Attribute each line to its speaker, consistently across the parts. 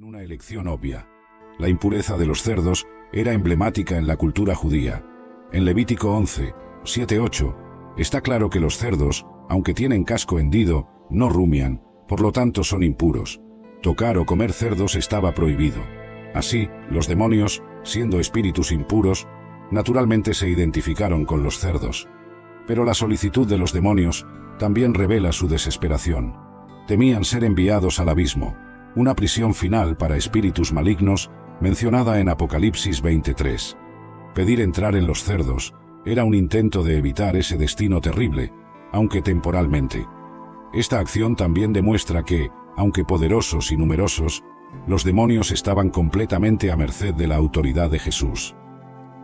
Speaker 1: Una elección obvia. La impureza de los cerdos era emblemática en la cultura judía. En Levítico 11, 7-8, está claro que los cerdos, aunque tienen casco hendido, no rumian, por lo tanto son impuros. Tocar o comer cerdos estaba prohibido. Así, los demonios, siendo espíritus impuros, naturalmente se identificaron con los cerdos. Pero la solicitud de los demonios también revela su desesperación. Temían ser enviados al abismo, una prisión final para espíritus malignos mencionada en Apocalipsis 23. Pedir entrar en los cerdos era un intento de evitar ese destino terrible, aunque temporalmente. Esta acción también demuestra que, aunque poderosos y numerosos, los demonios estaban completamente a merced de la autoridad de Jesús.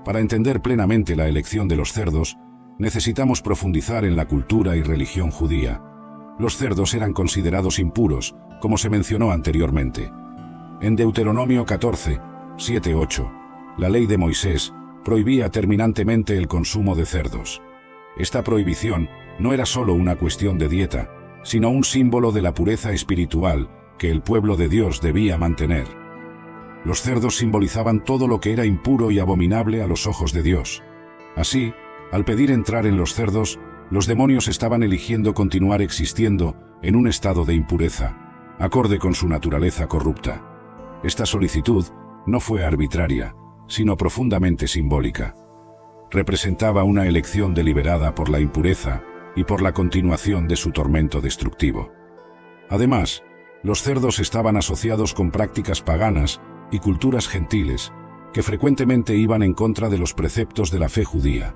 Speaker 1: Para entender plenamente la elección de los cerdos, necesitamos profundizar en la cultura y religión judía. Los cerdos eran considerados impuros, como se mencionó anteriormente. En Deuteronomio 14, 7-8, la ley de Moisés prohibía terminantemente el consumo de cerdos. Esta prohibición no era solo una cuestión de dieta, sino un símbolo de la pureza espiritual que el pueblo de Dios debía mantener. Los cerdos simbolizaban todo lo que era impuro y abominable a los ojos de Dios. Así, al pedir entrar en los cerdos, los demonios estaban eligiendo continuar existiendo en un estado de impureza, acorde con su naturaleza corrupta. Esta solicitud no fue arbitraria, sino profundamente simbólica. Representaba una elección deliberada por la impureza y por la continuación de su tormento destructivo. Además, los cerdos estaban asociados con prácticas paganas y culturas gentiles que frecuentemente iban en contra de los preceptos de la fe judía.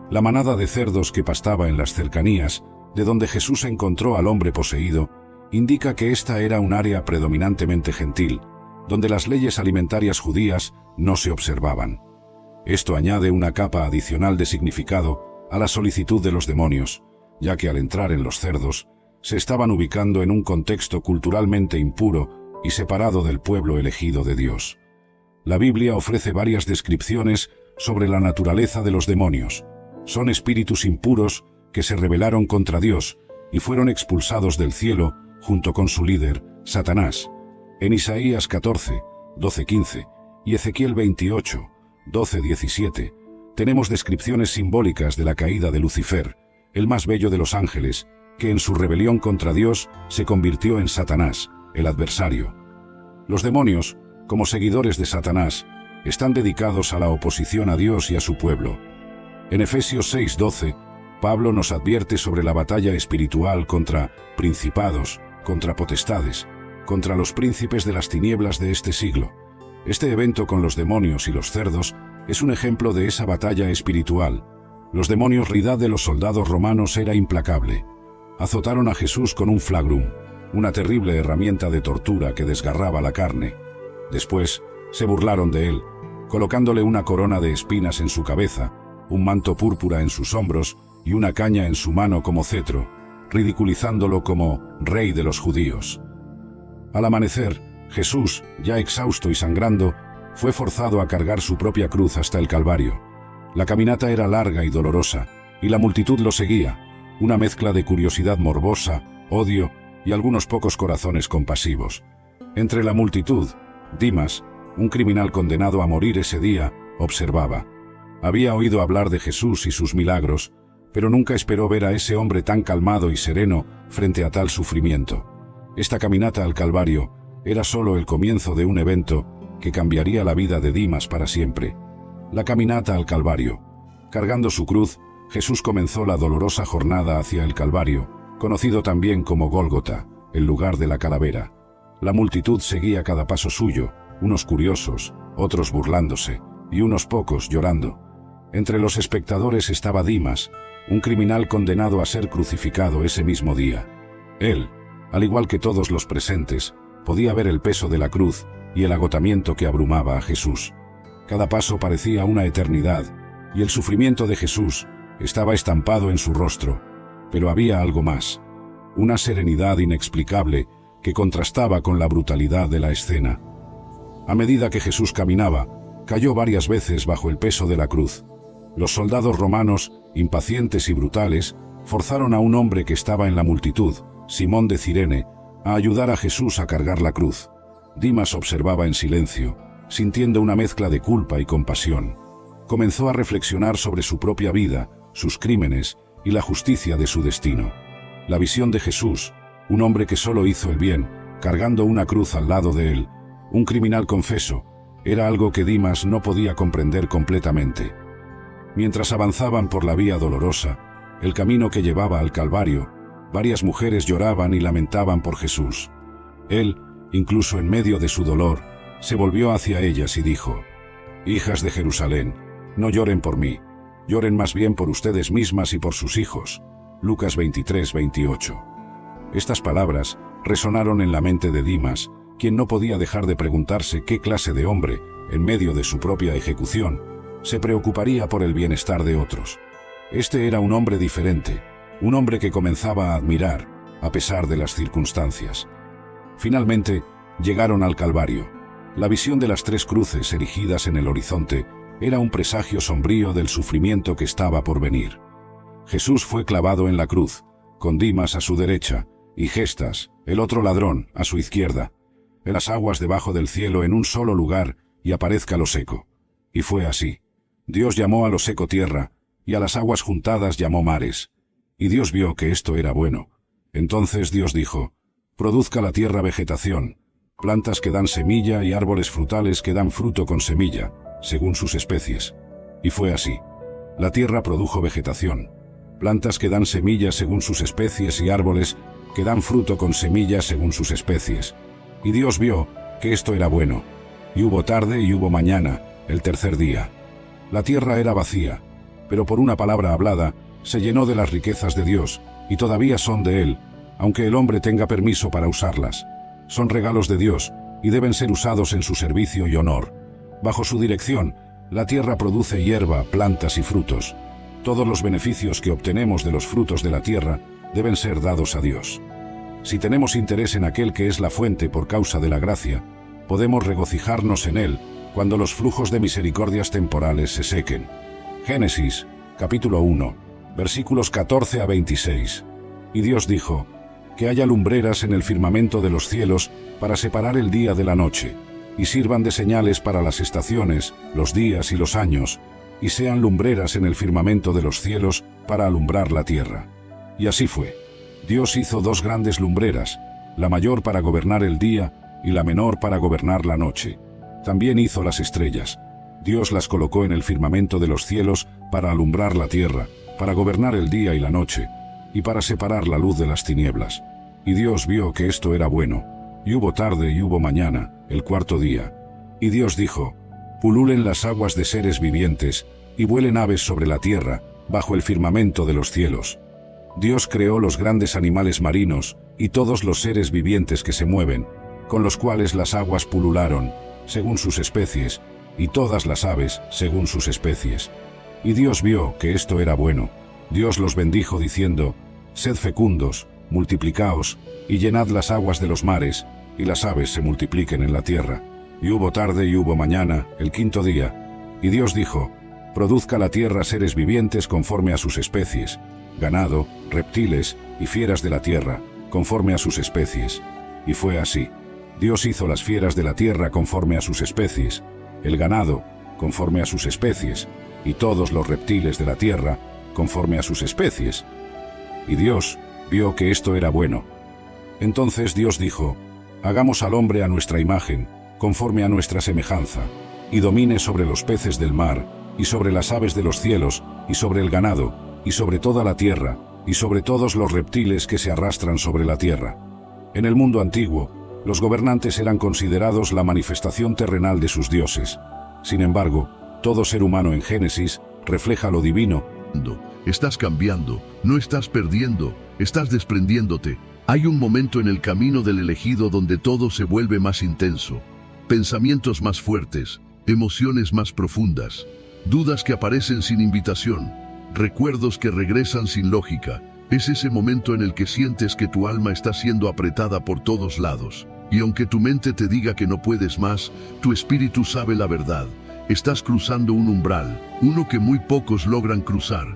Speaker 1: La manada de cerdos que pastaba en las cercanías, de donde Jesús encontró al hombre poseído, indica que esta era un área predominantemente gentil, donde las leyes alimentarias judías no se observaban. Esto añade una capa adicional de significado a la solicitud de los demonios, ya que al entrar en los cerdos, se estaban ubicando en un contexto culturalmente impuro y separado del pueblo elegido de Dios. La Biblia ofrece varias descripciones sobre la naturaleza de los demonios. Son espíritus impuros que se rebelaron contra Dios y fueron expulsados del cielo junto con su líder, Satanás. En Isaías 14, 12-15 y Ezequiel 28, 12-17, tenemos descripciones simbólicas de la caída de Lucifer, el más bello de los ángeles, que en su rebelión contra Dios se convirtió en Satanás, el adversario. Los demonios, como seguidores de Satanás, están dedicados a la oposición a Dios y a su pueblo. En Efesios 6:12, Pablo nos advierte sobre la batalla espiritual contra principados, contra potestades, contra los príncipes de las tinieblas de este siglo. Este evento con los demonios y los cerdos es un ejemplo de esa batalla espiritual. Los demonios, rivalidad de los soldados romanos, era implacable. Azotaron a Jesús con un flagrum, una terrible herramienta de tortura que desgarraba la carne. Después, se burlaron de él, colocándole una corona de espinas en su cabeza, un manto púrpura en sus hombros y una caña en su mano como cetro, ridiculizándolo como rey de los judíos. Al amanecer, Jesús, ya exhausto y sangrando, fue forzado a cargar su propia cruz hasta el Calvario. La caminata era larga y dolorosa, y la multitud lo seguía, una mezcla de curiosidad morbosa, odio y algunos pocos corazones compasivos. Entre la multitud, Dimas, un criminal condenado a morir ese día, observaba. Había oído hablar de Jesús y sus milagros, pero nunca esperó ver a ese hombre tan calmado y sereno frente a tal sufrimiento. Esta caminata al Calvario era solo el comienzo de un evento que cambiaría la vida de Dimas para siempre. La caminata al Calvario. Cargando su cruz, Jesús comenzó la dolorosa jornada hacia el Calvario, conocido también como Gólgota, el lugar de la calavera. La multitud seguía cada paso suyo, unos curiosos, otros burlándose, y unos pocos llorando. Entre los espectadores estaba Dimas, un criminal condenado a ser crucificado ese mismo día. Él, al igual que todos los presentes, podía ver el peso de la cruz y el agotamiento que abrumaba a Jesús. Cada paso parecía una eternidad, y el sufrimiento de Jesús estaba estampado en su rostro. Pero había algo más, una serenidad inexplicable que contrastaba con la brutalidad de la escena. A medida que Jesús caminaba, cayó varias veces bajo el peso de la cruz. Los soldados romanos, impacientes y brutales, forzaron a un hombre que estaba en la multitud, Simón de Cirene, a ayudar a Jesús a cargar la cruz. Dimas observaba en silencio, sintiendo una mezcla de culpa y compasión. Comenzó a reflexionar sobre su propia vida, sus crímenes y la justicia de su destino. La visión de Jesús, un hombre que solo hizo el bien, cargando una cruz al lado de él, un criminal confeso, era algo que Dimas no podía comprender completamente. Mientras avanzaban por la vía dolorosa, el camino que llevaba al Calvario, varias mujeres lloraban y lamentaban por Jesús. Él, incluso en medio de su dolor, se volvió hacia ellas y dijo: «Hijas de Jerusalén, no lloren por mí, lloren más bien por ustedes mismas y por sus hijos». Lucas 23:28. Estas palabras resonaron en la mente de Dimas, quien no podía dejar de preguntarse qué clase de hombre, en medio de su propia ejecución, se preocuparía por el bienestar de otros. Este era un hombre diferente, un hombre que comenzaba a admirar, a pesar de las circunstancias. Finalmente, llegaron al Calvario. La visión de las tres cruces erigidas en el horizonte era un presagio sombrío del sufrimiento que estaba por venir. Jesús fue clavado en la cruz, con Dimas a su derecha, y Gestas, el otro ladrón, a su izquierda. En las aguas debajo del cielo en un solo lugar, y aparezca lo seco. Y fue así. Dios llamó a lo seco tierra, y a las aguas juntadas llamó mares. Y Dios vio que esto era bueno. Entonces Dios dijo: «Produzca la tierra vegetación, plantas que dan semilla y árboles frutales que dan fruto con semilla, según sus especies». Y fue así. La tierra produjo vegetación, plantas que dan semillas según sus especies y árboles que dan fruto con semillas según sus especies. Y Dios vio que esto era bueno. Y hubo tarde y hubo mañana, el tercer día. La tierra era vacía, pero por una palabra hablada, se llenó de las riquezas de Dios, y todavía son de Él, aunque el hombre tenga permiso para usarlas. Son regalos de Dios, y deben ser usados en su servicio y honor. Bajo su dirección, la tierra produce hierba, plantas y frutos. Todos los beneficios que obtenemos de los frutos de la tierra deben ser dados a Dios. Si tenemos interés en aquel que es la fuente por causa de la gracia, podemos regocijarnos en Él cuando los flujos de misericordias temporales se sequen. Génesis, capítulo 1, versículos 14 a 26. Y Dios dijo: «Que haya lumbreras en el firmamento de los cielos para separar el día de la noche, y sirvan de señales para las estaciones, los días y los años, y sean lumbreras en el firmamento de los cielos para alumbrar la tierra». Y así fue. Dios hizo dos grandes lumbreras, la mayor para gobernar el día y la menor para gobernar la noche. También hizo las estrellas. Dios las colocó en el firmamento de los cielos para alumbrar la tierra, para gobernar el día y la noche, y para separar la luz de las tinieblas. Y Dios vio que esto era bueno. Y hubo tarde y hubo mañana, el cuarto día. Y Dios dijo: «Pululen las aguas de seres vivientes, y vuelen aves sobre la tierra, bajo el firmamento de los cielos». Dios creó los grandes animales marinos, y todos los seres vivientes que se mueven, con los cuales las aguas pulularon, según sus especies, y todas las aves, según sus especies. Y Dios vio que esto era bueno. Dios los bendijo diciendo: «Sed fecundos, multiplicaos, y llenad las aguas de los mares, y las aves se multipliquen en la tierra». Y hubo tarde y hubo mañana, el quinto día. Y Dios dijo: «Produzca la tierra seres vivientes conforme a sus especies, ganado, reptiles y fieras de la tierra, conforme a sus especies». Y fue así. Dios hizo las fieras de la tierra conforme a sus especies, el ganado conforme a sus especies, y todos los reptiles de la tierra conforme a sus especies. Y Dios vio que esto era bueno. Entonces Dios dijo: «Hagamos al hombre a nuestra imagen, conforme a nuestra semejanza, y domine sobre los peces del mar, y sobre las aves de los cielos, y sobre el ganado, y sobre toda la tierra, y sobre todos los reptiles que se arrastran sobre la tierra». En el mundo antiguo, los gobernantes eran considerados la manifestación terrenal de sus dioses. Sin embargo, todo ser humano en Génesis refleja lo divino.
Speaker 2: Estás cambiando, no estás perdiendo, estás desprendiéndote. Hay un momento en el camino del elegido donde todo se vuelve más intenso. Pensamientos más fuertes, emociones más profundas, dudas que aparecen sin invitación, recuerdos que regresan sin lógica. Es ese momento en el que sientes que tu alma está siendo apretada por todos lados. Y aunque tu mente te diga que no puedes más, tu espíritu sabe la verdad. Estás cruzando un umbral, uno que muy pocos logran cruzar.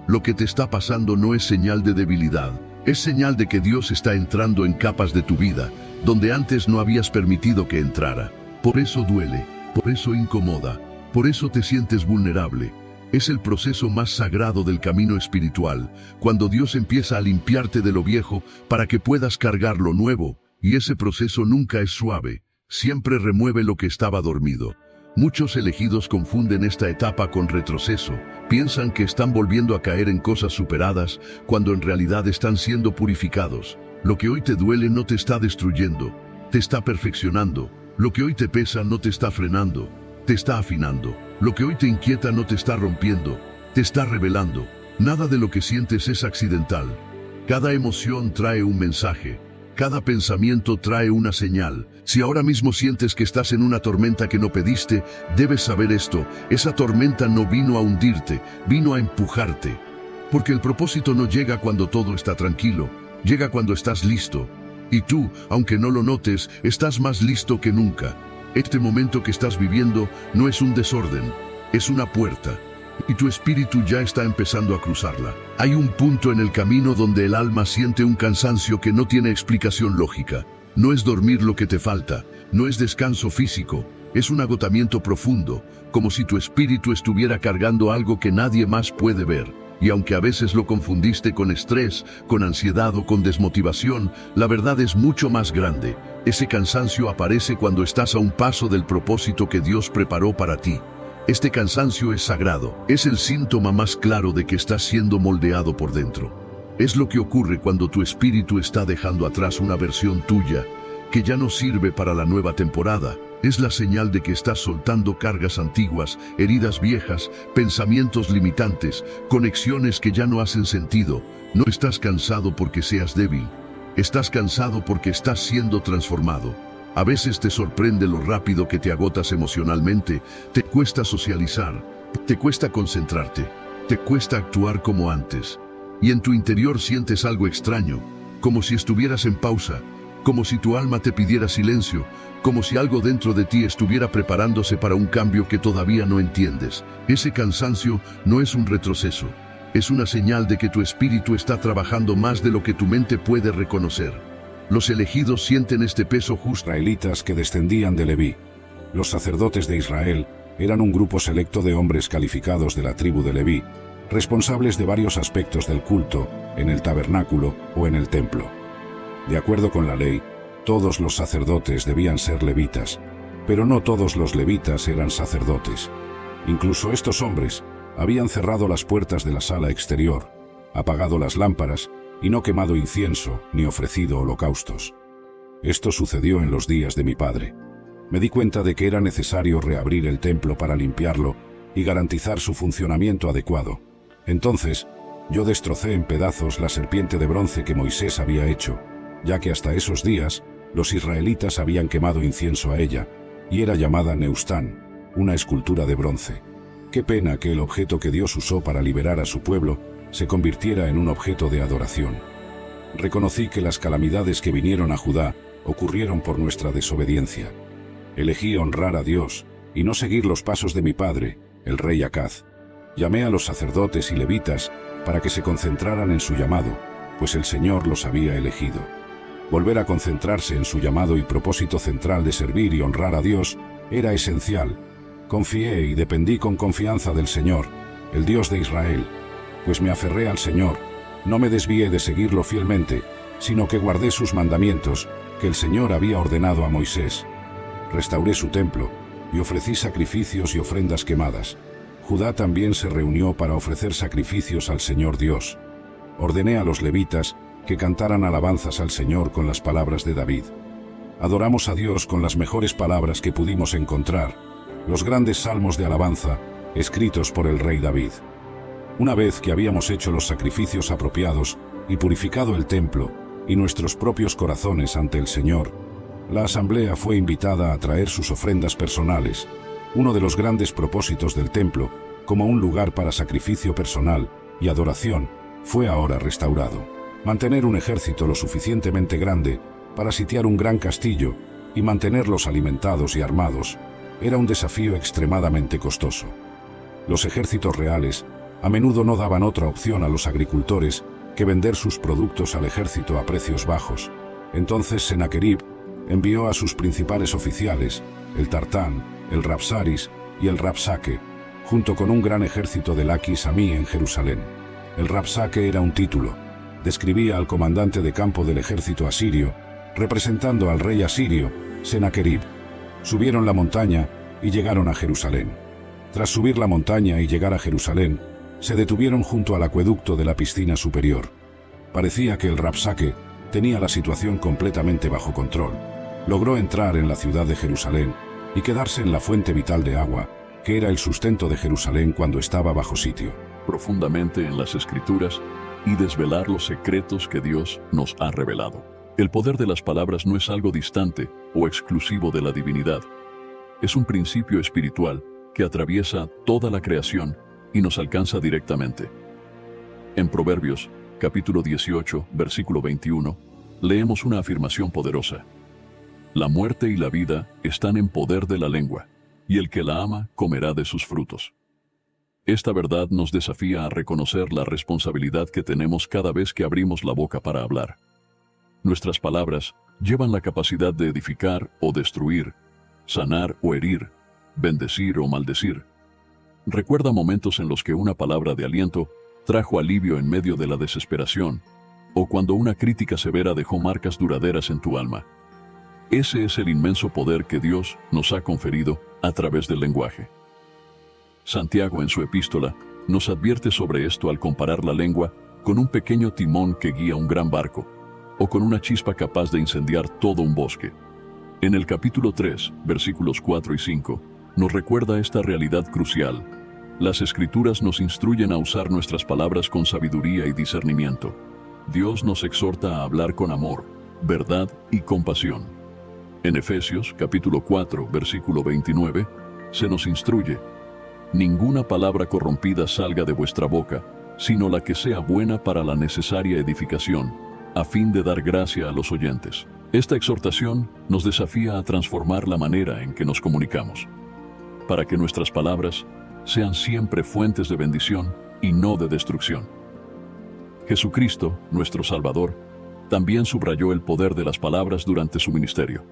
Speaker 2: Lo que te está pasando no es señal de debilidad, Es señal de que Dios está entrando en capas de tu vida, donde antes no habías permitido que entrara. Por eso duele, por eso incomoda, por eso te sientes vulnerable. Es el proceso más sagrado del camino espiritual, cuando Dios empieza a limpiarte de lo viejo para que puedas cargar lo nuevo, y ese proceso nunca es suave, siempre remueve lo que estaba dormido. Muchos elegidos confunden esta etapa con retroceso, piensan que están volviendo a caer en cosas superadas, cuando en realidad están siendo purificados. Lo que hoy te duele no te está destruyendo, te está perfeccionando. Lo que hoy te pesa no te está frenando, te está afinando. Lo que hoy te inquieta no te está rompiendo, te está revelando. Nada de lo que sientes es accidental. Cada emoción trae un mensaje. Cada pensamiento trae una señal. Si ahora mismo sientes que estás en una tormenta que no pediste, debes saber esto: esa tormenta no vino a hundirte, vino a empujarte. Porque el propósito no llega cuando todo está tranquilo, llega cuando estás listo. Y tú, aunque no lo notes, estás más listo que nunca. Este momento que estás viviendo no es un desorden, es una puerta. Y tu espíritu ya está empezando a cruzarla. Hay un punto en el camino donde el alma siente un cansancio que no tiene explicación lógica. No es dormir lo que te falta, no es descanso físico, es un agotamiento profundo, como si tu espíritu estuviera cargando algo que nadie más puede ver. Y aunque a veces lo confundiste con estrés, con ansiedad o con desmotivación, la verdad es mucho más grande. Ese cansancio aparece cuando estás a un paso del propósito que Dios preparó para ti. Este cansancio es sagrado, es el síntoma más claro de que estás siendo moldeado por dentro. Es lo que ocurre cuando tu espíritu está dejando atrás una versión tuya que ya no sirve para la nueva temporada. Es la señal de que estás soltando cargas antiguas, heridas viejas, pensamientos limitantes, conexiones que ya no hacen sentido. No estás cansado porque seas débil, estás cansado porque estás siendo transformado. A veces te sorprende lo rápido que te agotas emocionalmente, te cuesta socializar, te cuesta concentrarte, te cuesta actuar como antes. Y en tu interior sientes algo extraño, como si estuvieras en pausa, como si tu alma te pidiera silencio, como si algo dentro de ti estuviera preparándose para un cambio que todavía no entiendes. Ese cansancio no es un retroceso, es una señal de que tu espíritu está trabajando más de lo que tu mente puede reconocer. Los elegidos sienten este peso justo.
Speaker 1: Israelitas que descendían de Leví. Los sacerdotes de Israel eran un grupo selecto de hombres calificados de la tribu de Leví, responsables de varios aspectos del culto, en el tabernáculo o en el templo. De acuerdo con la ley, todos los sacerdotes debían ser levitas, pero no todos los levitas eran sacerdotes. Incluso estos hombres habían cerrado las puertas de la sala exterior, apagado las lámparas y no quemado incienso ni ofrecido holocaustos. Esto sucedió en los días de mi padre. Me di cuenta de que era necesario reabrir el templo para limpiarlo y garantizar su funcionamiento adecuado. Entonces, yo destrocé en pedazos la serpiente de bronce que Moisés había hecho, ya que hasta esos días los israelitas habían quemado incienso a ella, y era llamada Neustán, una escultura de bronce. Qué pena que el objeto que Dios usó para liberar a su pueblo se convirtiera en un objeto de adoración. Reconocí que las calamidades que vinieron a Judá ocurrieron por nuestra desobediencia. Elegí honrar a Dios y no seguir los pasos de mi padre, el rey Acaz. Llamé a los sacerdotes y levitas para que se concentraran en su llamado, pues el Señor los había elegido. Volver a concentrarse en su llamado y propósito central de servir y honrar a Dios era esencial. Confié y dependí con confianza del Señor, el Dios de Israel, pues me aferré al Señor, no me desvié de seguirlo fielmente, sino que guardé sus mandamientos que el Señor había ordenado a Moisés. Restauré su templo y ofrecí sacrificios y ofrendas quemadas. Judá también se reunió para ofrecer sacrificios al Señor Dios. Ordené a los levitas que cantaran alabanzas al Señor con las palabras de David. Adoramos a Dios con las mejores palabras que pudimos encontrar, los grandes salmos de alabanza escritos por el rey David. Una vez que habíamos hecho los sacrificios apropiados y purificado el templo y nuestros propios corazones ante el Señor, la asamblea fue invitada a traer sus ofrendas personales, uno de los grandes propósitos del templo, como un lugar para sacrificio personal y adoración, fue ahora restaurado. Mantener un ejército lo suficientemente grande para sitiar un gran castillo y mantenerlos alimentados y armados era un desafío extremadamente costoso. Los ejércitos reales a menudo no daban otra opción a los agricultores que vender sus productos al ejército a precios bajos. Entonces Sennacherib envió a sus principales oficiales, el Tartán, el Rabsaris y el Rabsaque, junto con un gran ejército de Laquis Amí en Jerusalén. El Rabsaque era un título, describía al comandante de campo del ejército asirio, representando al rey asirio, Sennacherib. Subieron la montaña y llegaron a Jerusalén. Tras subir la montaña y llegar a Jerusalén, se detuvieron junto al acueducto de la piscina superior. Parecía que el Rabsaque tenía la situación completamente bajo control. Logró entrar en la ciudad de Jerusalén y quedarse en la fuente vital de agua, que era el sustento de Jerusalén cuando estaba bajo sitio.
Speaker 3: Profundamente en las Escrituras y desvelar los secretos que Dios nos ha revelado. El poder de las palabras no es algo distante o exclusivo de la divinidad. Es un principio espiritual que atraviesa toda la creación y nos alcanza directamente. En Proverbios, capítulo 18, versículo 21, leemos una afirmación poderosa. La muerte y la vida están en poder de la lengua, y el que la ama comerá de sus frutos. Esta verdad nos desafía a reconocer la responsabilidad que tenemos cada vez que abrimos la boca para hablar. Nuestras palabras llevan la capacidad de edificar o destruir, sanar o herir, bendecir o maldecir. Recuerda momentos en los que una palabra de aliento trajo alivio en medio de la desesperación, o cuando una crítica severa dejó marcas duraderas en tu alma. Ese es el inmenso poder que Dios nos ha conferido a través del lenguaje. Santiago en su epístola nos advierte sobre esto al comparar la lengua con un pequeño timón que guía un gran barco, o con una chispa capaz de incendiar todo un bosque. En el capítulo 3, versículos 4 y 5, nos recuerda esta realidad crucial. Las Escrituras nos instruyen a usar nuestras palabras con sabiduría y discernimiento. Dios nos exhorta a hablar con amor, verdad y compasión. En Efesios, capítulo 4, versículo 29, se nos instruye: ninguna palabra corrompida salga de vuestra boca, sino la que sea buena para la necesaria edificación, a fin de dar gracia a los oyentes. Esta exhortación nos desafía a transformar la manera en que nos comunicamos, para que nuestras palabras sean siempre fuentes de bendición y no de destrucción. Jesucristo, nuestro Salvador, también subrayó el poder de las palabras durante su ministerio.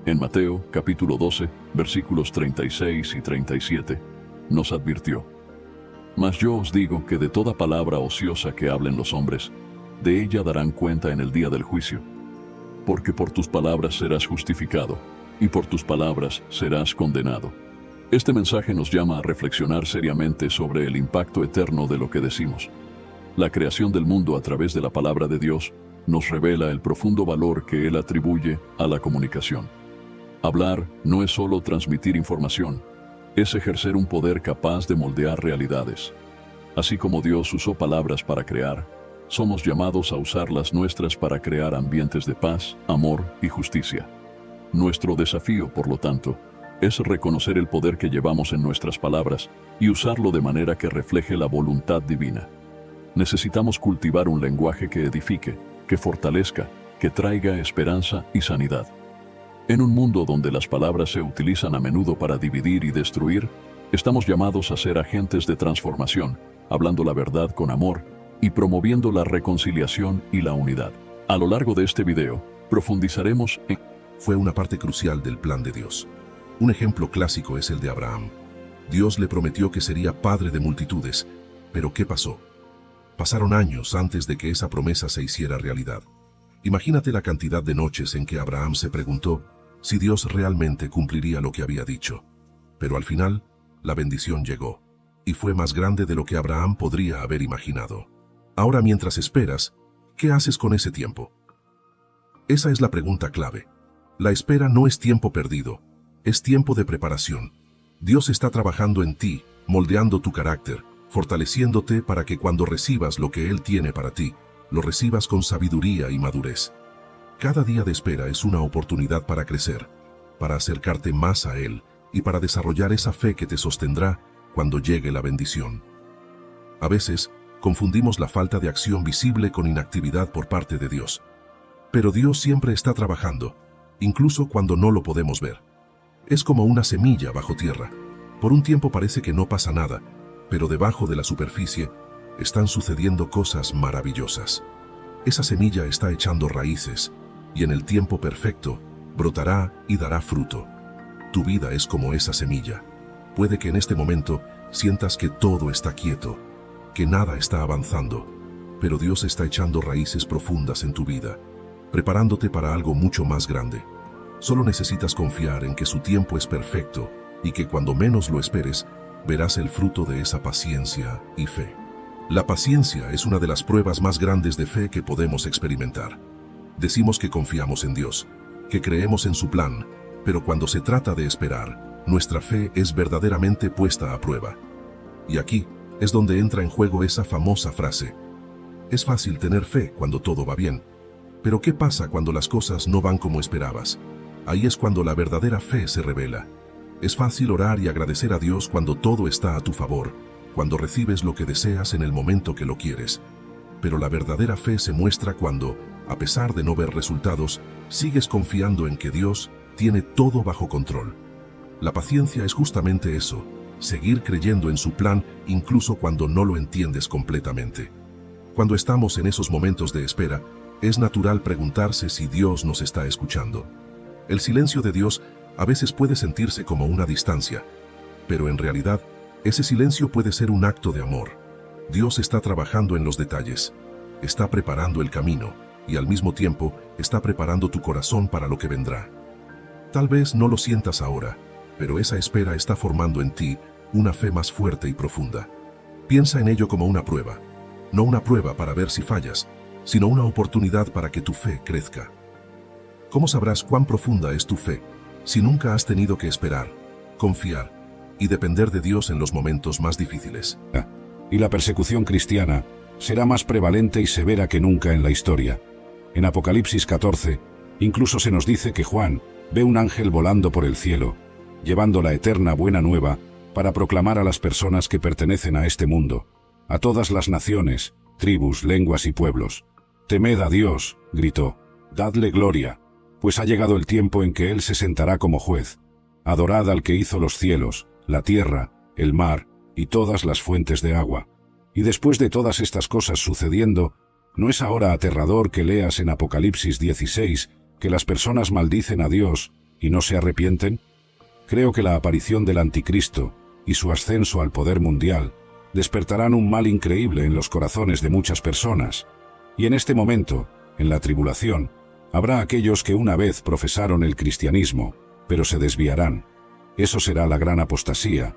Speaker 3: En Mateo, capítulo 12, versículos 36 y 37, nos advirtió: Mas yo os digo que de toda palabra ociosa que hablen los hombres, de ella darán cuenta en el día del juicio. Porque por tus palabras serás justificado, y por tus palabras serás condenado. Este mensaje nos llama a reflexionar seriamente sobre el impacto eterno de lo que decimos. La creación del mundo a través de la palabra de Dios nos revela el profundo valor que Él atribuye a la comunicación. Hablar no es solo transmitir información, es ejercer un poder capaz de moldear realidades. Así como Dios usó palabras para crear, somos llamados a usar las nuestras para crear ambientes de paz, amor y justicia. Nuestro desafío, por lo tanto, es reconocer el poder que llevamos en nuestras palabras y usarlo de manera que refleje la voluntad divina. Necesitamos cultivar un lenguaje que edifique, que fortalezca, que traiga esperanza y sanidad. En un mundo donde las palabras se utilizan a menudo para dividir y destruir, estamos llamados a ser agentes de transformación, hablando la verdad con amor y promoviendo la reconciliación y la unidad. A lo largo de este video, profundizaremos en...
Speaker 2: Fue una parte crucial del plan de Dios. Un ejemplo clásico es el de Abraham. Dios le prometió que sería padre de multitudes, pero ¿qué pasó? Pasaron años antes de que esa promesa se hiciera realidad. Imagínate la cantidad de noches en que Abraham se preguntó si Dios realmente cumpliría lo que había dicho. Pero al final, la bendición llegó, y fue más grande de lo que Abraham podría haber imaginado. Ahora, mientras esperas, ¿qué haces con ese tiempo? Esa es la pregunta clave. La espera no es tiempo perdido, es tiempo de preparación. Dios está trabajando en ti, moldeando tu carácter, fortaleciéndote para que cuando recibas lo que Él tiene para ti, lo recibas con sabiduría y madurez. Cada día de espera es una oportunidad para crecer, para acercarte más a Él y para desarrollar esa fe que te sostendrá cuando llegue la bendición. A veces, confundimos la falta de acción visible con inactividad por parte de Dios. Pero Dios siempre está trabajando, incluso cuando no lo podemos ver. Es como una semilla bajo tierra. Por un tiempo parece que no pasa nada, pero debajo de la superficie,
Speaker 4: están sucediendo cosas maravillosas. Esa semilla está echando raíces y en el tiempo perfecto brotará y dará fruto. Tu vida es como esa semilla. Puede que en este momento sientas que todo está quieto, que nada está avanzando, pero Dios está echando raíces profundas en tu vida, preparándote para algo mucho más grande. Solo necesitas confiar en que su tiempo es perfecto y que cuando menos lo esperes, verás el fruto de esa paciencia y fe. La paciencia es una de las pruebas más grandes de fe que podemos experimentar. Decimos que confiamos en Dios, que creemos en su plan, pero cuando se trata de esperar, nuestra fe es verdaderamente puesta a prueba. Y aquí es donde entra en juego esa famosa frase: es fácil tener fe cuando todo va bien, pero ¿qué pasa cuando las cosas no van como esperabas? Ahí es cuando la verdadera fe se revela. Es fácil orar y agradecer a Dios cuando todo está a tu favor, cuando recibes lo que deseas en el momento que lo quieres. Pero la verdadera fe se muestra cuando, a pesar de no ver resultados, sigues confiando en que Dios tiene todo bajo control. La paciencia es justamente eso, seguir creyendo en su plan incluso cuando no lo entiendes completamente. Cuando estamos en esos momentos de espera, es natural preguntarse si Dios nos está escuchando. El silencio de Dios a veces puede sentirse como una distancia, pero en realidad, ese silencio puede ser un acto de amor. Dios está trabajando en los detalles, está preparando el camino y al mismo tiempo está preparando tu corazón para lo que vendrá. Tal vez no lo sientas ahora, pero esa espera está formando en ti una fe más fuerte y profunda. Piensa en ello como una prueba, no una prueba para ver si fallas, sino una oportunidad para que tu fe crezca. ¿Cómo sabrás cuán profunda es tu fe si nunca has tenido que esperar, confiar y depender de Dios en los momentos más difíciles?
Speaker 1: Y la persecución cristiana será más prevalente y severa que nunca en la historia. En Apocalipsis 14, incluso se nos dice que Juan ve un ángel volando por el cielo, llevando la eterna buena nueva para proclamar a las personas que pertenecen a este mundo, a todas las naciones, tribus, lenguas y pueblos. «Temed a Dios», gritó, «dadle gloria, pues ha llegado el tiempo en que Él se sentará como juez. Adorad al que hizo los cielos, la tierra, el mar y todas las fuentes de agua». Y después de todas estas cosas sucediendo, ¿no es ahora aterrador que leas en Apocalipsis 16 que las personas maldicen a Dios y no se arrepienten? Creo que la aparición del Anticristo y su ascenso al poder mundial despertarán un mal increíble en los corazones de muchas personas. Y en este momento, en la tribulación, habrá aquellos que una vez profesaron el cristianismo, pero se desviarán. Eso será la gran apostasía.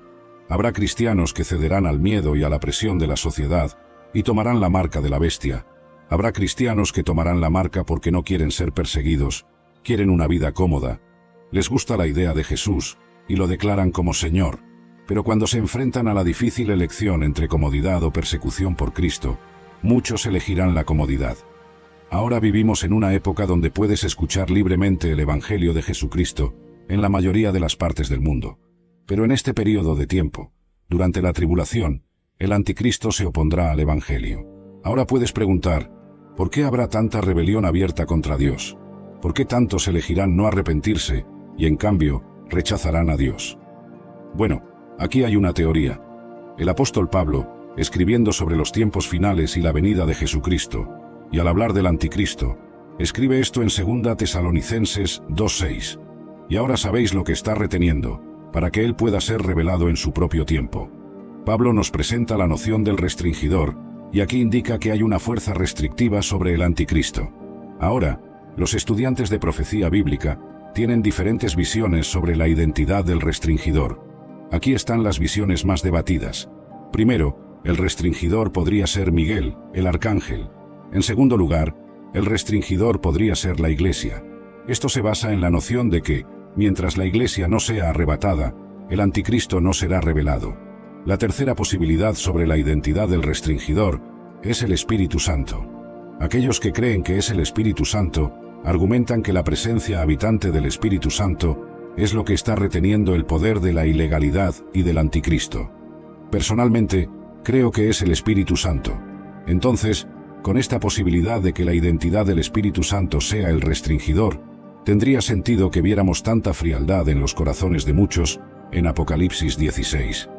Speaker 1: Habrá cristianos que cederán al miedo y a la presión de la sociedad y tomarán la marca de la bestia. Habrá cristianos que tomarán la marca porque no quieren ser perseguidos, quieren una vida cómoda. Les gusta la idea de Jesús y lo declaran como Señor, pero cuando se enfrentan a la difícil elección entre comodidad o persecución por Cristo, muchos elegirán la comodidad. Ahora vivimos en una época donde puedes escuchar libremente el Evangelio de Jesucristo en la mayoría de las partes del mundo. Pero en este periodo de tiempo, durante la tribulación, el Anticristo se opondrá al Evangelio. Ahora puedes preguntar, ¿por qué habrá tanta rebelión abierta contra Dios? ¿Por qué tantos elegirán no arrepentirse y en cambio rechazarán a Dios? Bueno, aquí hay una teoría. El apóstol Pablo, escribiendo sobre los tiempos finales y la venida de Jesucristo, y al hablar del Anticristo, escribe esto en 2 Tesalonicenses 2:6. Y ahora sabéis lo que está reteniendo, para que Él pueda ser revelado en su propio tiempo. Pablo nos presenta la noción del restringidor, y aquí indica que hay una fuerza restrictiva sobre el Anticristo. Ahora, los estudiantes de profecía bíblica tienen diferentes visiones sobre la identidad del restringidor. Aquí están las visiones más debatidas. Primero, el restringidor podría ser Miguel, el arcángel. En segundo lugar, el restringidor podría ser la Iglesia. Esto se basa en la noción de que, mientras la Iglesia no sea arrebatada, el Anticristo no será revelado. La tercera posibilidad sobre la identidad del restringidor es el Espíritu Santo. Aquellos que creen que es el Espíritu Santo argumentan que la presencia habitante del Espíritu Santo es lo que está reteniendo el poder de la ilegalidad y del Anticristo. Personalmente, creo que es el Espíritu Santo. Entonces, con esta posibilidad de que la identidad del Espíritu Santo sea el restringidor, tendría sentido que viéramos tanta frialdad en los corazones de muchos en Apocalipsis 16.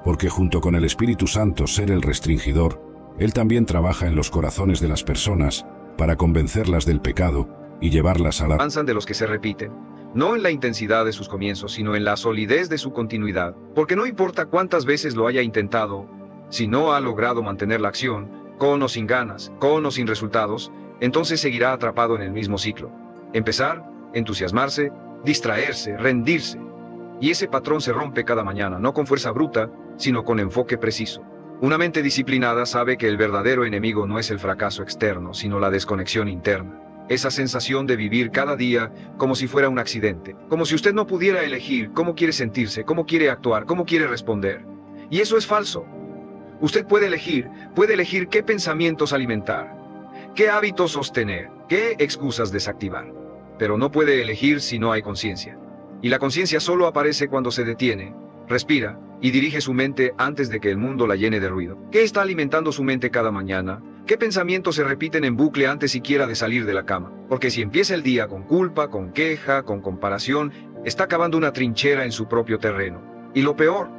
Speaker 1: Porque junto con el Espíritu Santo ser el restringidor, Él también trabaja en los corazones de las personas para convencerlas del pecado y llevarlas a la
Speaker 5: Avanzan de los que se repiten, no en la intensidad de sus comienzos, sino en la solidez de su continuidad, porque no importa cuántas veces lo haya intentado, si no ha logrado mantener la acción, con o sin ganas, con o sin resultados, entonces seguirá atrapado en el mismo ciclo. Empezar, entusiasmarse, distraerse, rendirse. Y ese patrón se rompe cada mañana, no con fuerza bruta, sino con enfoque preciso. Una mente disciplinada sabe que el verdadero enemigo no es el fracaso externo, sino la desconexión interna. Esa sensación de vivir cada día como si fuera un accidente, como si usted no pudiera elegir cómo quiere sentirse, cómo quiere actuar, cómo quiere responder. Y eso es falso. Usted puede elegir qué pensamientos alimentar, qué hábitos sostener, qué excusas desactivar. Pero no puede elegir si no hay conciencia. Y la conciencia solo aparece cuando se detiene, respira y dirige su mente antes de que el mundo la llene de ruido. ¿Qué está alimentando su mente cada mañana? ¿Qué pensamientos se repiten en bucle antes siquiera de salir de la cama? Porque si empieza el día con culpa, con queja, con comparación, está cavando una trinchera en su propio terreno. Y lo peor,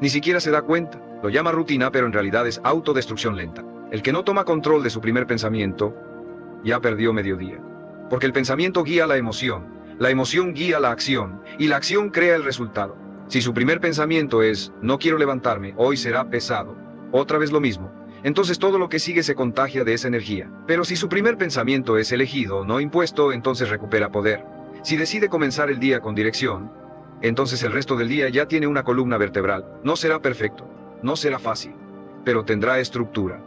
Speaker 5: ni siquiera se da cuenta. Lo llama rutina, pero en realidad es autodestrucción lenta. El que no toma control de su primer pensamiento, ya perdió mediodía. Porque el pensamiento guía la emoción guía la acción, y la acción crea el resultado. Si su primer pensamiento es, no quiero levantarme, hoy será pesado, otra vez lo mismo, entonces todo lo que sigue se contagia de esa energía. Pero si su primer pensamiento es elegido, no impuesto, entonces recupera poder. Si decide comenzar el día con dirección, entonces el resto del día ya tiene una columna vertebral. No será perfecto, no será fácil, pero tendrá estructura.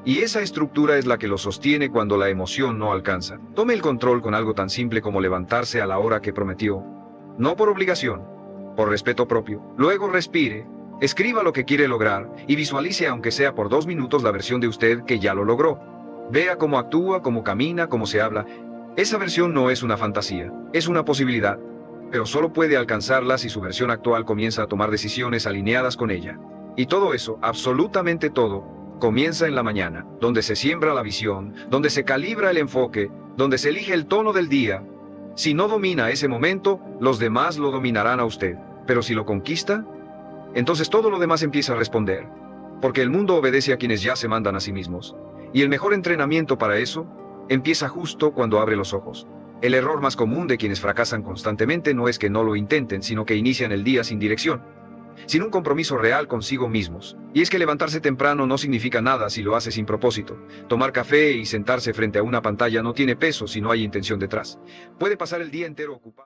Speaker 5: Y esa estructura es la que lo sostiene cuando la emoción no alcanza. Tome el control con algo tan simple como levantarse a la hora que prometió. No por obligación, por respeto propio. Luego respire, escriba lo que quiere lograr y visualice, aunque sea por 2 minutos, la versión de usted que ya lo logró. Vea cómo actúa, cómo camina, cómo se habla. Esa versión no es una fantasía, es una posibilidad, pero solo puede alcanzarla si su versión actual comienza a tomar decisiones alineadas con ella. Y todo eso, absolutamente todo, comienza en la mañana, donde se siembra la visión, donde se calibra el enfoque, donde se elige el tono del día. Si no domina ese momento, los demás lo dominarán a usted. Pero si lo conquista, entonces todo lo demás empieza a responder. Porque el mundo obedece a quienes ya se mandan a sí mismos. Y el mejor entrenamiento para eso empieza justo cuando abre los ojos. El error más común de quienes fracasan constantemente no es que no lo intenten, sino que inician el día sin dirección, sin un compromiso real consigo mismos. Y es que levantarse temprano no significa nada si lo hace sin propósito. Tomar café y sentarse frente a una pantalla no tiene peso si no hay intención detrás. Puede pasar el día entero ocupado.